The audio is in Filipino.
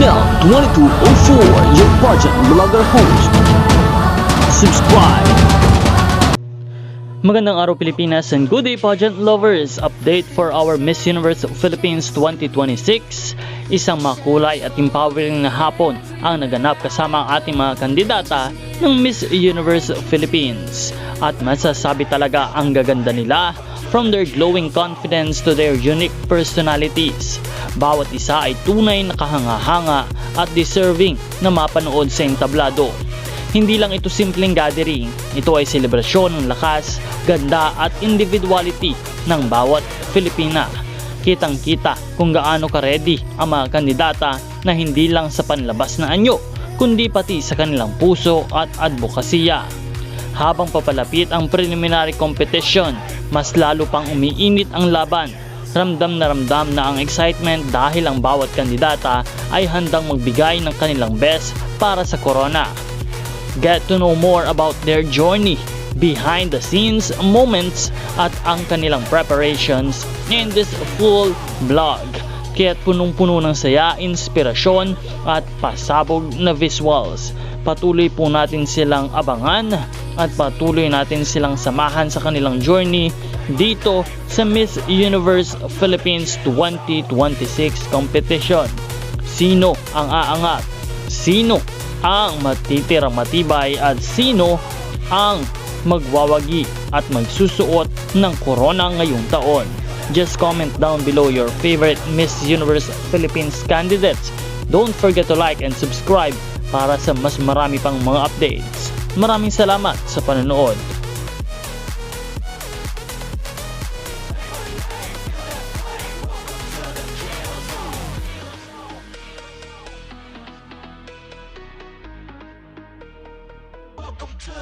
Mel2204, your pageant vlogger host. Subscribe. Magandang araw Pilipinas and good day pageant lovers! Update for our Miss Universe Philippines 2026. Isang makulay at empowering na hapon ang naganap kasama ang ating mga kandidata ng Miss Universe Philippines. At masasabi talaga ang gaganda nila from their glowing confidence to their unique personalities. Bawat isa ay tunay na kahanga-hanga at deserving na mapanood sa entablado. Hindi lang ito simpleng gathering, ito ay selebrasyon ng lakas, ganda at individuality ng bawat Filipina. Kitang-kita kung gaano ka-ready ang mga kandidata na hindi lang sa panlabas na anyo, kundi pati sa kanilang puso at advokasya. Habang papalapit ang preliminary competition, mas lalo pang umiinit ang laban. Ramdam na ang excitement dahil ang bawat kandidata ay handang magbigay ng kanilang best para sa corona. Get to know more about their journey, behind the scenes moments at ang kanilang preparations in this full vlog. Kaya't punong-puno ng saya, inspirasyon at pasabog na visuals. Patuloy po natin silang abangan at patuloy natin silang samahan sa kanilang journey dito sa Miss Universe Philippines 2026 competition. Sino ang aangat? Sino ang matitirang matibay at sino ang magwawagi at magsusuot ng corona ngayong taon? Just comment down below your favorite Miss Universe Philippines candidates. Don't forget to like and subscribe para sa mas marami pang mga updates. Maraming salamat sa panonood.